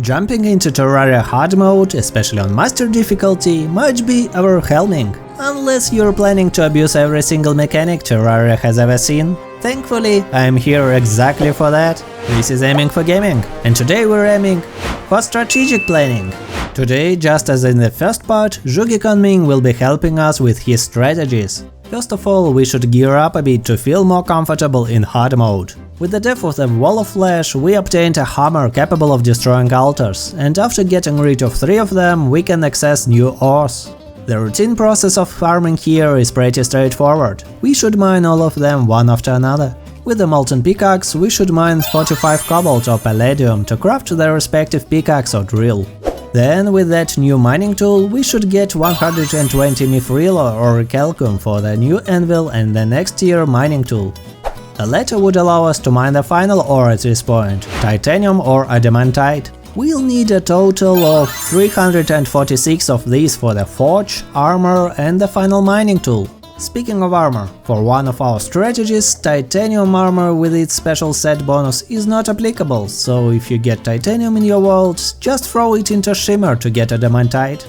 Jumping into Terraria hard mode, especially on master difficulty, might be overwhelming, unless you're planning to abuse every single mechanic Terraria has ever seen. Thankfully, I'm here exactly for that. This is Aiming for Gaming, and today we're aiming for strategic planning. Today, just as in the first part, Zhuge will be helping us with his strategies. First of all, we should gear up a bit to feel more comfortable in hard mode. With the death of the Wall of Flesh, we obtained a hammer capable of destroying altars, and after getting rid of 3 of them, we can access new ores. The routine process of farming here is pretty straightforward. We should mine all of them one after another. With the molten pickaxe, we should mine 45 cobalt or palladium to craft the respective pickaxe or drill. Then, with that new mining tool, we should get 120 mithril or calcium for the new anvil and the next tier mining tool. The latter would allow us to mine the final ore at this point, titanium or adamantite. We'll need a total of 346 of these for the forge, armor and the final mining tool. Speaking of armor, for one of our strategies, titanium armor with its special set bonus is not applicable, so if you get titanium in your world, just throw it into shimmer to get adamantite.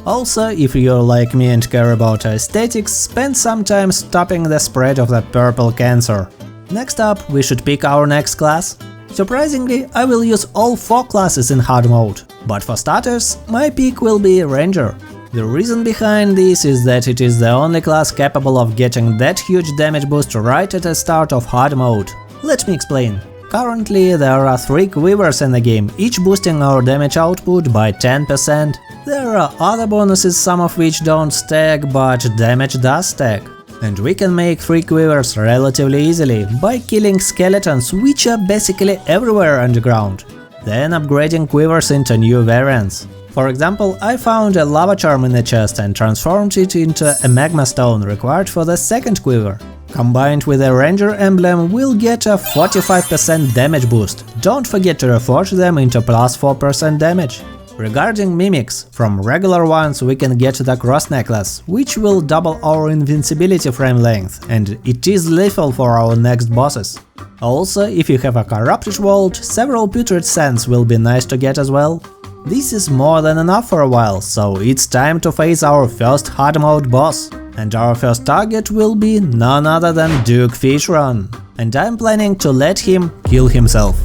Also, if you're like me and care about aesthetics, spend some time stopping the spread of the purple cancer. Next up, we should pick our next class. Surprisingly, I will use all 4 classes in hard mode, but for starters, my pick will be Ranger. The reason behind this is that it is the only class capable of getting that huge damage boost right at the start of hard mode. Let me explain. Currently, there are 3 quivers in the game, each boosting our damage output by 10%. There are other bonuses, some of which don't stack, but damage does stack. And we can make 3 quivers relatively easily by killing skeletons, which are basically everywhere underground, then upgrading quivers into new variants. For example, I found a lava charm in the chest and transformed it into a magma stone required for the second quiver. Combined with a ranger emblem, we'll get a 45% damage boost. Don't forget to reforge them into plus 4% damage. Regarding mimics, from regular ones we can get the cross necklace, which will double our invincibility frame length, and it is lethal for our next bosses. Also, if you have a corrupted world, several putrid sands will be nice to get as well. This is more than enough for a while, so it's time to face our first hard mode boss. And our first target will be none other than Zhuge Fishron. And I'm planning to let him kill himself.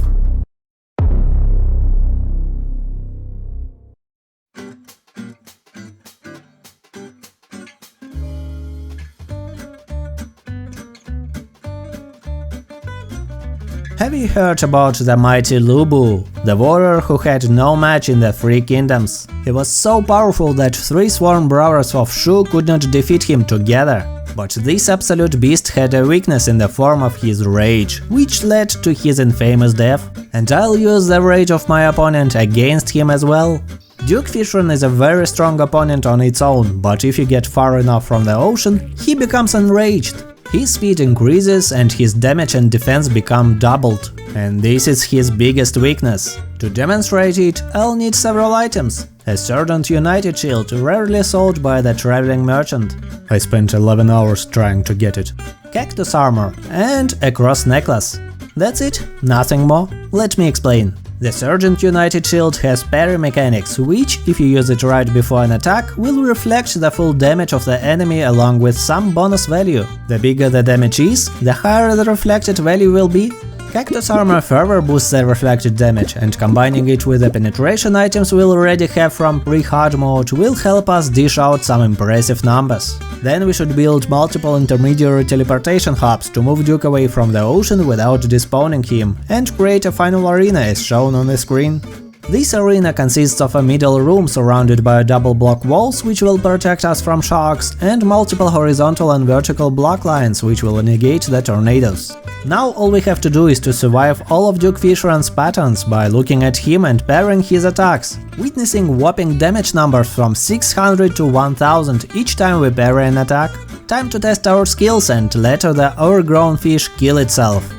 Have you heard about the mighty Lubu, the warrior who had no match in the 3 kingdoms? He was so powerful that 3 sworn brothers of Shu could not defeat him together. But this absolute beast had a weakness in the form of his rage, which led to his infamous death. And I'll use the rage of my opponent against him as well. Zhuge Fishron is a very strong opponent on its own, but if you get far enough from the ocean, he becomes enraged. His speed increases and his damage and defense become doubled, and this is his biggest weakness. To demonstrate it, I'll need several items. A Sergeant United shield, rarely sold by the traveling merchant. I spent 11 hours trying to get it. Cactus armor and a cross necklace. That's it, nothing more. Let me explain. The Sergeant United shield has parry mechanics, which, if you use it right before an attack, will reflect the full damage of the enemy along with some bonus value. The bigger the damage is, the higher the reflected value will be. Cactus armor further boosts the reflected damage, and combining it with the penetration items we'll already have from pre-hard mode will help us dish out some impressive numbers. Then we should build multiple intermediary teleportation hubs to move Zhuge away from the ocean without despawning him, and create a final arena as shown on the screen. This arena consists of a middle room surrounded by double block walls which will protect us from sharks, and multiple horizontal and vertical block lines which will negate the tornadoes. Now all we have to do is to survive all of Zhuge Fishron's patterns by looking at him and parrying his attacks, witnessing whopping damage numbers from 600 to 1000 each time we parry an attack. Time to test our skills and let the overgrown fish kill itself.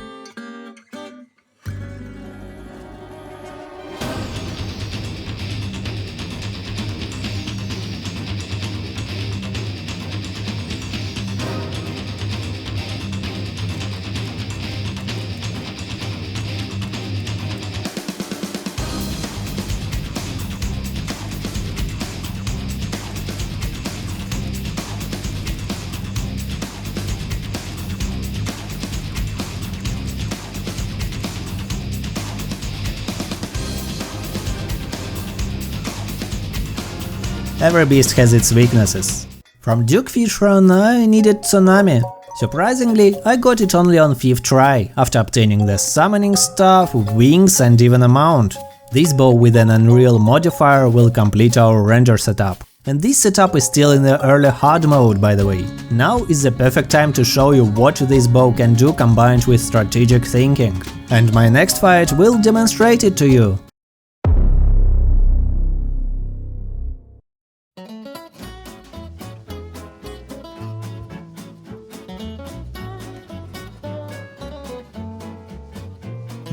every beast has its weaknesses. From Duke Fish Run I needed Tsunami. Surprisingly, I got it only on 5th try, after obtaining the summoning staff, wings and even a mount. This bow with an Unreal modifier will complete our ranger setup. And this setup is still in the early hard mode, by the way. Now is the perfect time to show you what this bow can do combined with strategic thinking. And my next fight will demonstrate it to you.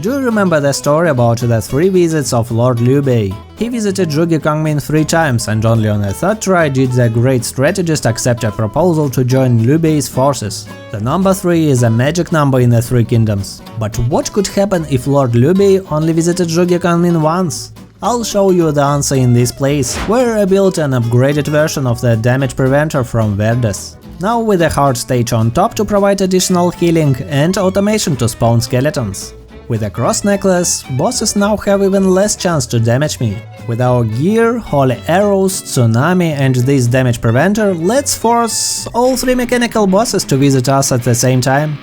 Do you remember the story about the 3 visits of Lord Liu Bei? He visited Zhuge Kongmin 3 times and only on the 3rd try did the great strategist accept a proposal to join Liu Bei's forces. The number 3 is a magic number in the 3 kingdoms. But what could happen if Lord Liu Bei only visited Zhuge Kongmin once? I'll show you the answer in this place, where I built an upgraded version of the damage preventer from Verdes. Now with a hard stage on top to provide additional healing and automation to spawn skeletons. With a cross necklace, bosses now have even less chance to damage me. With our gear, holy arrows, tsunami and this damage preventer, let's force all 3 mechanical bosses to visit us at the same time.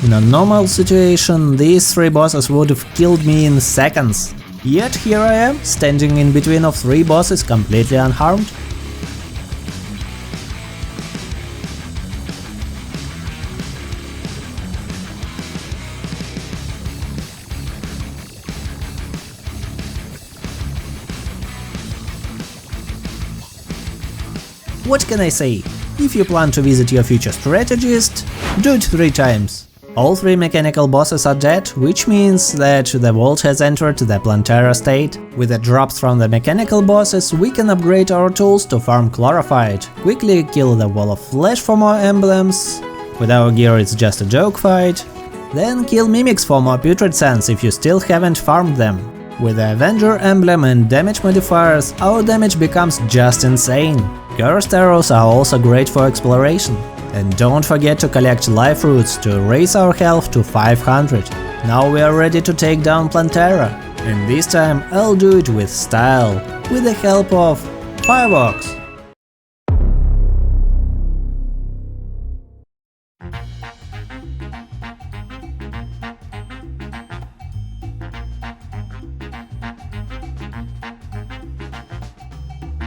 In a normal situation, these 3 bosses would have killed me in seconds. Yet here I am, standing in between of 3 bosses completely unharmed. What can I say? If you plan to visit your future strategist, do it 3 times. All 3 mechanical bosses are dead, which means that the vault has entered the Plantera state. With the drops from the mechanical bosses, we can upgrade our tools to farm Chlorophyte, quickly kill the wall of flesh for more emblems. With our gear it's just a joke fight. Then kill mimics for more putrid sands if you still haven't farmed them. With the Avenger emblem and damage modifiers, our damage becomes just insane. Cursed arrows are also great for exploration. And don't forget to collect life roots to raise our health to 500. Now we are ready to take down Plantera. And this time I'll do it with style, with the help of fireworks.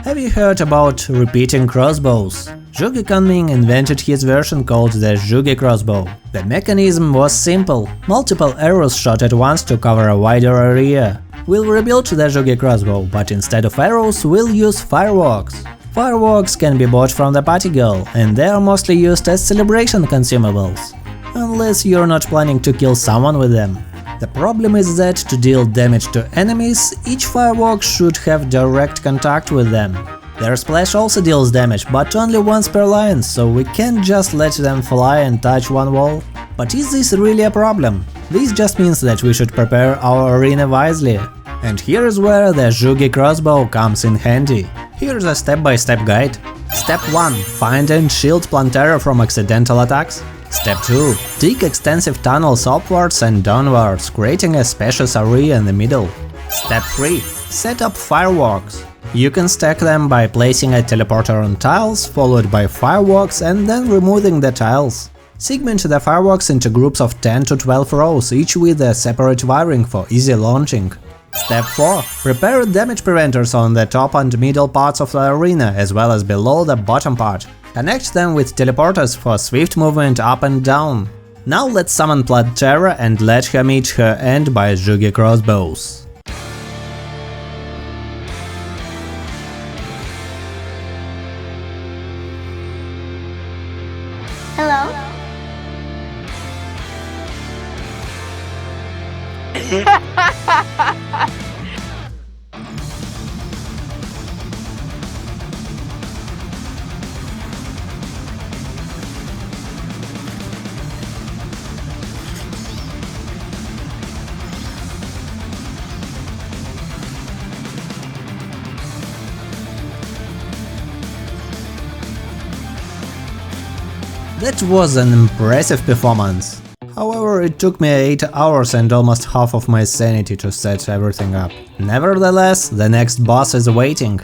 Have you heard about repeating crossbows? Zhuge Kongming invented his version called the Zhuge Crossbow. The mechanism was simple, multiple arrows shot at once to cover a wider area. We'll rebuild the Zhuge Crossbow, but instead of arrows we'll use fireworks. Fireworks can be bought from the party girl, and they are mostly used as celebration consumables. Unless you're not planning to kill someone with them. The problem is that to deal damage to enemies, each firework should have direct contact with them. Their splash also deals damage, but only once per line, so we can't just let them fly and touch one wall. But is this really a problem? This just means that we should prepare our arena wisely. And here's where the Zhuge Crossbow comes in handy. Here's a step-by-step guide. Step 1. Find and shield Plantera from accidental attacks. Step 2. Dig extensive tunnels upwards and downwards, creating a spacious area in the middle. Step 3. Set up fireworks. You can stack them by placing a teleporter on tiles, followed by fireworks and then removing the tiles. Segment the fireworks into groups of 10 to 12 rows, each with a separate wiring for easy launching. Step 4. Prepare damage preventers on the top and middle parts of the arena, as well as below the bottom part. Connect them with teleporters for swift movement up and down. Now let's summon Plantera and let her meet her end by Zhuge Crossbows. Hello? That was an impressive performance. However, it took me 8 hours and almost half of my sanity to set everything up. Nevertheless, the next boss is waiting.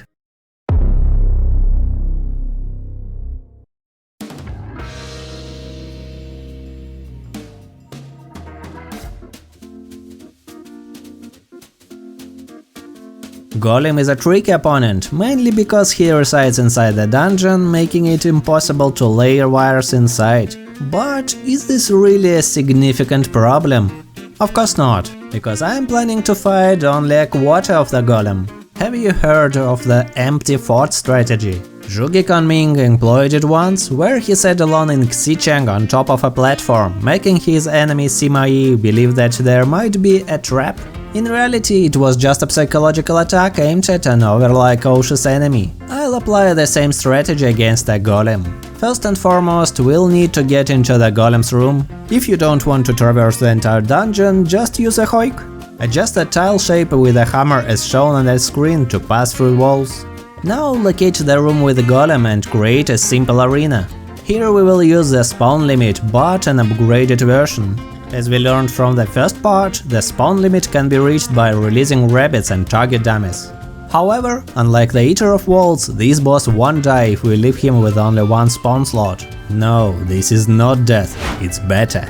Golem is a tricky opponent, mainly because he resides inside the dungeon, making it impossible to layer wires inside. But is this really a significant problem? Of course not, because I am planning to fight only a quarter of the golem. Have you heard of the empty fort strategy? Zhuge Kunming employed it once, where he sat alone in Xicheng on top of a platform, making his enemy Sima Yi believe that there might be a trap. In reality, it was just a psychological attack aimed at an overly cautious enemy. I'll apply the same strategy against a golem. First and foremost, we'll need to get into the golem's room. If you don't want to traverse the entire dungeon, just use a hoik. Adjust a tile shape with a hammer as shown on the screen to pass through walls. Now locate the room with the golem and create a simple arena. Here we will use the spawn limit, but an upgraded version. As we learned from the first part, the spawn limit can be reached by releasing rabbits and target dummies. However, unlike the Eater of Walls, this boss won't die if we leave him with only one spawn slot. No, this is not death, it's better.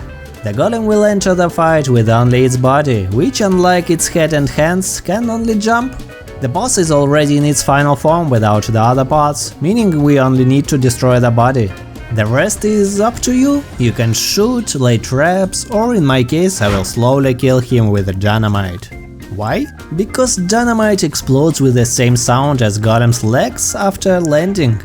The golem will enter the fight with only its body, which, unlike its head and hands, can only jump. The boss is already in its final form without the other parts, meaning we only need to destroy the body. The rest is up to you. You can shoot, lay traps, or in my case I will slowly kill him with dynamite. Why? Because dynamite explodes with the same sound as golem's legs after landing.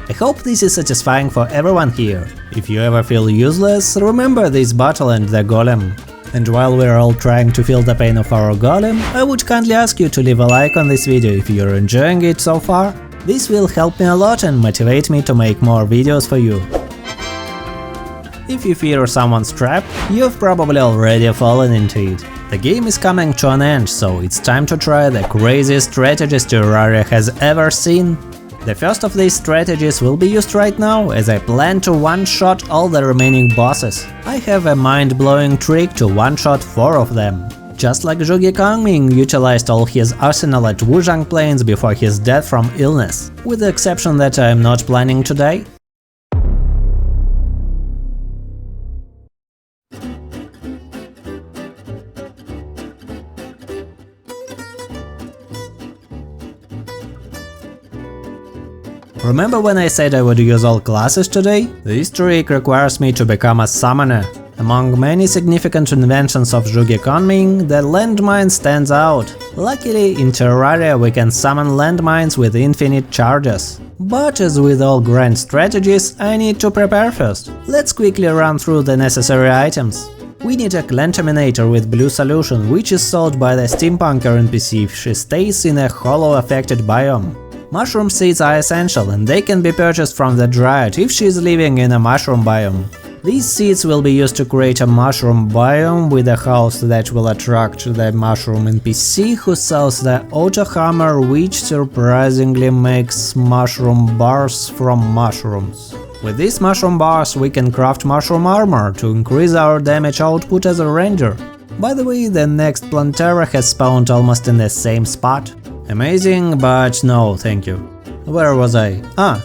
I hope this is satisfying for everyone here. If you ever feel useless, remember this battle and the golem. And while we're all trying to feel the pain of our golem, I would kindly ask you to leave a like on this video if you're enjoying it so far. This will help me a lot and motivate me to make more videos for you. If you fear someone's trap, you've probably already fallen into it. The game is coming to an end, so it's time to try the craziest strategies Terraria has ever seen. The first of these strategies will be used right now, as I plan to one-shot all the remaining bosses. I have a mind-blowing trick to one-shot 4 of them. Just like Zhuge Kunming utilized all his arsenal at Wuzhang Plains before his death from illness, with the exception that I am not planning today. Remember when I said I would use all classes today? This trick requires me to become a summoner. Among many significant inventions of Zhuge Kunming, the landmine stands out. Luckily, in Terraria we can summon landmines with infinite charges. But as with all grand strategies, I need to prepare first. Let's quickly run through the necessary items. We need a clan terminator with blue solution, which is sold by the steampunker NPC if she stays in a hollow affected biome. Mushroom seeds are essential, and they can be purchased from the dryad if she is living in a mushroom biome. These seeds will be used to create a mushroom biome with a house that will attract the mushroom NPC who sells the auto hammer, which surprisingly makes mushroom bars from mushrooms. With these mushroom bars we can craft mushroom armor to increase our damage output as a ranger. By the way, the next Plantera has spawned almost in the same spot. Amazing, but no, thank you. Where was I?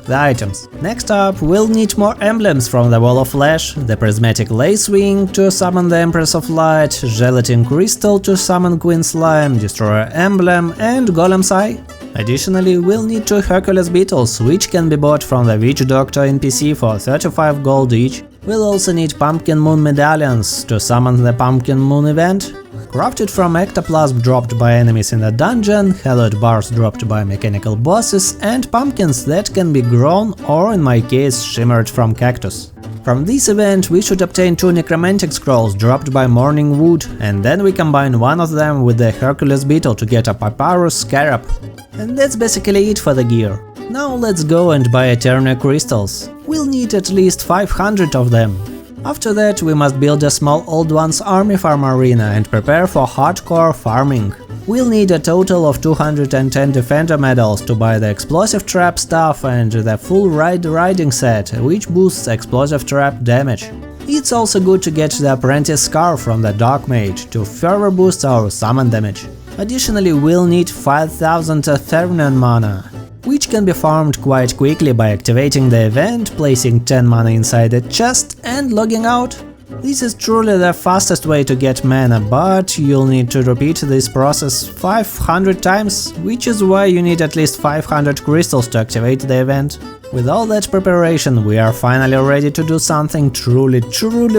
The items. Next up, we'll need more emblems from the Wall of Flesh, the prismatic lacewing to summon the Empress of Light, gelatin crystal to summon Queen Slime, destroyer emblem, and Golem's Eye. Additionally, we'll need 2 Hercules beetles, which can be bought from the Witch Doctor NPC for 35 gold each. We'll also need Pumpkin Moon medallions to summon the Pumpkin Moon event. Crafted from ectoplasm dropped by enemies in the dungeon, hallowed bars dropped by mechanical bosses, and pumpkins that can be grown or, in my case, shimmered from cactus. From this event we should obtain 2 necromantic scrolls dropped by Morning Wood, and then we combine one of them with the Hercules beetle to get a Papyrus Scarab. And that's basically it for the gear. Now let's go and buy Eternal crystals. We'll need at least 500 of them. After that we must build a small Old Ones army farm arena and prepare for hardcore farming. We'll need a total of 210 defender medals to buy the explosive trap stuff and the full riding set, which boosts explosive trap damage. It's also good to get the apprentice scarf from the Dark Mage to further boost our summon damage. Additionally, we'll need 5000 Ethereum mana, which can be farmed quite quickly by activating the event, placing 10 mana inside a chest and logging out. This is truly the fastest way to get mana, but you'll need to repeat this process 500 times, which is why you need at least 500 crystals to activate the event. With all that preparation, we are finally ready to do something truly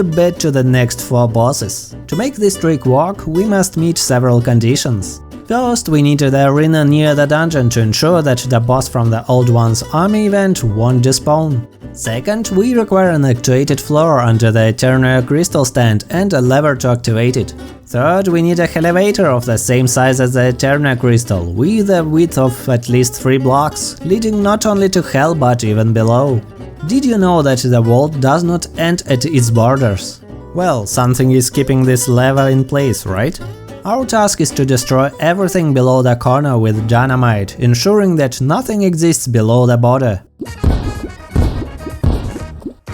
bad to the next 4 bosses. To make this trick work, we must meet several conditions. First, we need the arena near the dungeon to ensure that the boss from the Old One's Army event won't despawn. Second, we require an actuated floor under the Terraria crystal stand and a lever to activate it. Third, we need a elevator of the same size as the Terraria crystal, with a width of at least 3 blocks, leading not only to hell but even below. Did you know that the world does not end at its borders? Well, something is keeping this lever in place, right? Our task is to destroy everything below the corner with dynamite, ensuring that nothing exists below the border.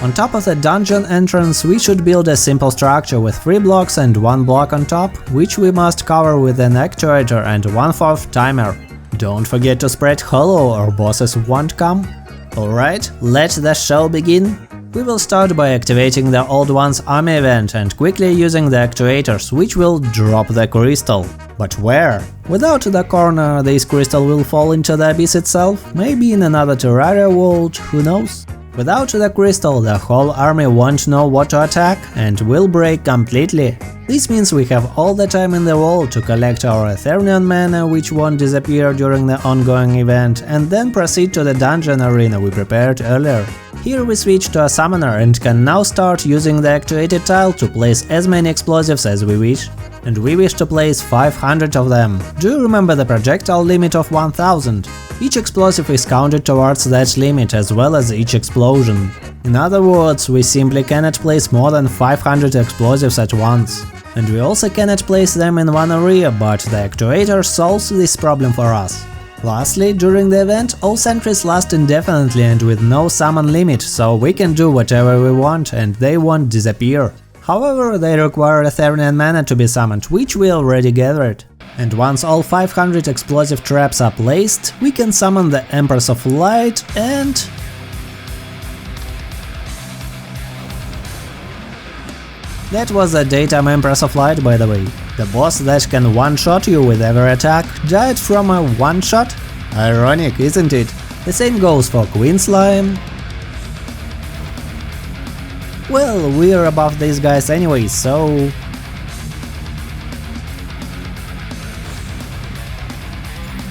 On top of the dungeon entrance, we should build a simple structure with 3 blocks and 1 block on top, which we must cover with an actuator and 1/4 timer. Don't forget to spread hollow or bosses won't come. Alright, let the show begin. We will start by activating the Old One's Army event and quickly using the actuators, which will drop the crystal. But where? Without the corner, this crystal will fall into the abyss itself, maybe in another Terraria world, who knows? Without the crystal, the whole army won't know what to attack and will break completely. This means we have all the time in the world to collect our Ethereum mana, which won't disappear during the ongoing event, and then proceed to the dungeon arena we prepared earlier. Here we switch to a summoner and can now start using the actuated tile to place as many explosives as we wish. And we wish to place 500 of them. Do you remember the projectile limit of 1000? Each explosive is counted towards that limit as well as each explosion. In other words, we simply cannot place more than 500 explosives at once. And we also cannot place them in one area, but the actuator solves this problem for us. Lastly, during the event, all sentries last indefinitely and with no summon limit, so we can do whatever we want and they won't disappear. However, they require Ethereum mana to be summoned, which we already gathered. And once all 500 explosive traps are placed, we can summon the Empress of Light and… That was the daytime Empress of Light, by the way. The boss that can one-shot you with every attack died from a one-shot? Ironic, isn't it? The same goes for Queen Slime. Well, we're above these guys anyway, so…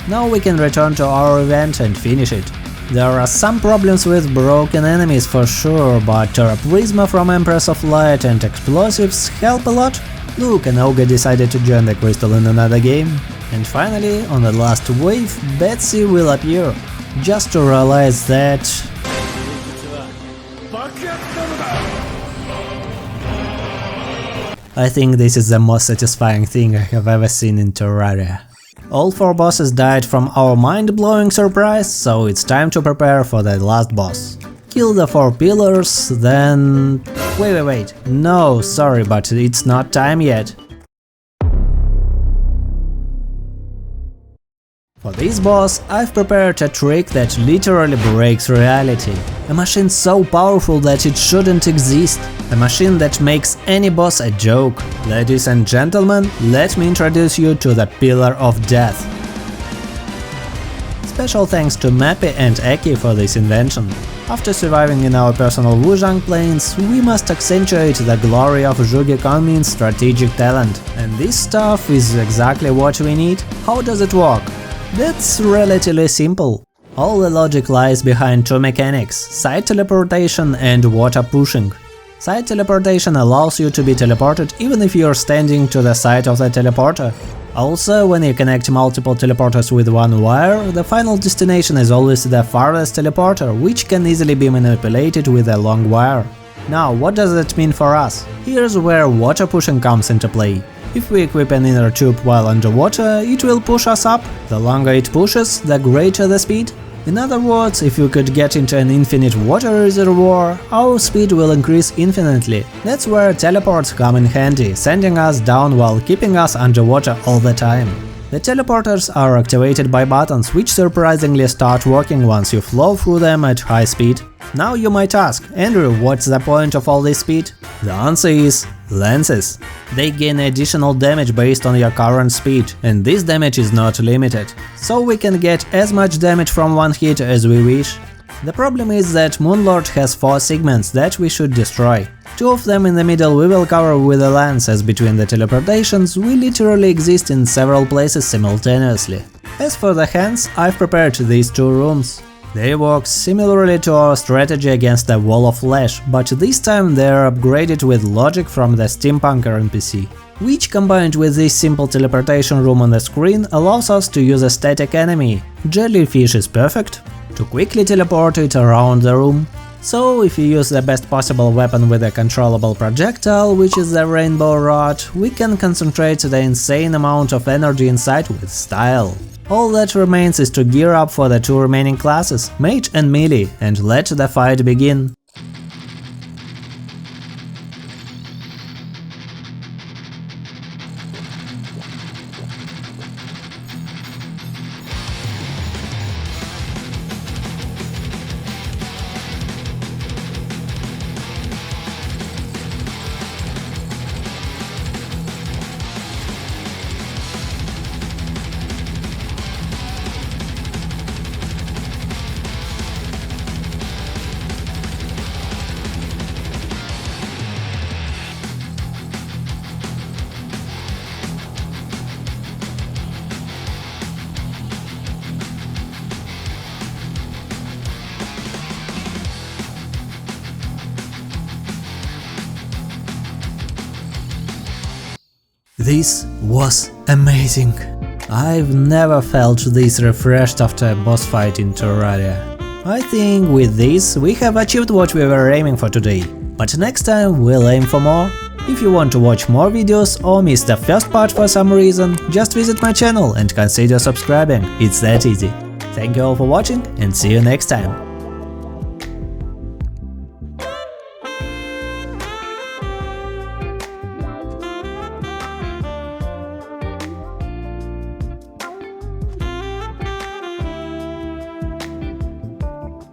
Now we can return to our event and finish it. There are some problems with broken enemies for sure, but Terra Prisma from Empress of Light and explosives help a lot. Look, an ogre decided to join the crystal in another game. And finally, on the last wave, Betsy will appear, just to realize that… I think this is the most satisfying thing I have ever seen in Terraria. All 4 bosses died from our mind-blowing surprise, so it's time to prepare for the last boss. Kill the 4 pillars, then… Wait, no, sorry, but it's not time yet. For this boss, I've prepared a trick that literally breaks reality. A machine so powerful that it shouldn't exist. A machine that makes any boss a joke. Ladies and gentlemen, let me introduce you to the Pillar of Death. Special thanks to Mappy and Eki for this invention. After surviving in our personal Wuzhang plains, we must accentuate the glory of Zhuge Conmin's strategic talent. And this stuff is exactly what we need. How does it work? That's relatively simple. All the logic lies behind 2 mechanics, side teleportation and water pushing. Side teleportation allows you to be teleported even if you're standing to the side of the teleporter. Also, when you connect multiple teleporters with one wire, the final destination is always the farthest teleporter, which can easily be manipulated with a long wire. Now, what does that mean for us? Here's where water pushing comes into play. If we equip an inner tube while underwater, it will push us up. The longer it pushes, the greater the speed. In other words, if we could get into an infinite water reservoir, our speed will increase infinitely. That's where teleports come in handy, sending us down while keeping us underwater all the time. The teleporters are activated by buttons, which surprisingly start working once you flow through them at high speed. Now you might ask, Andrew, what's the point of all this speed? The answer is lances. They gain additional damage based on your current speed, and this damage is not limited, so we can get as much damage from one hit as we wish. The problem is that Moonlord has 4 segments that we should destroy. 2 of them in the middle we will cover with a lance, as between the teleportations we literally exist in several places simultaneously. As for the hands, I've prepared these 2 rooms. They work similarly to our strategy against the Wall of Flash, but this time they are upgraded with logic from the Steampunker NPC, which combined with this simple teleportation room on the screen allows us to use a static enemy. Jellyfish is perfect to quickly teleport it around the room. So if you use the best possible weapon with a controllable projectile, which is the Rainbow Rod, we can concentrate the insane amount of energy inside with style. All that remains is to gear up for the 2 remaining classes, Mage and Melee, and let the fight begin. This was amazing. I've never felt this refreshed after a boss fight in Terraria. I think with this we have achieved what we were aiming for today, but next time we'll aim for more. If you want to watch more videos or miss the first part for some reason, just visit my channel and consider subscribing, it's that easy. Thank you all for watching and see you next time.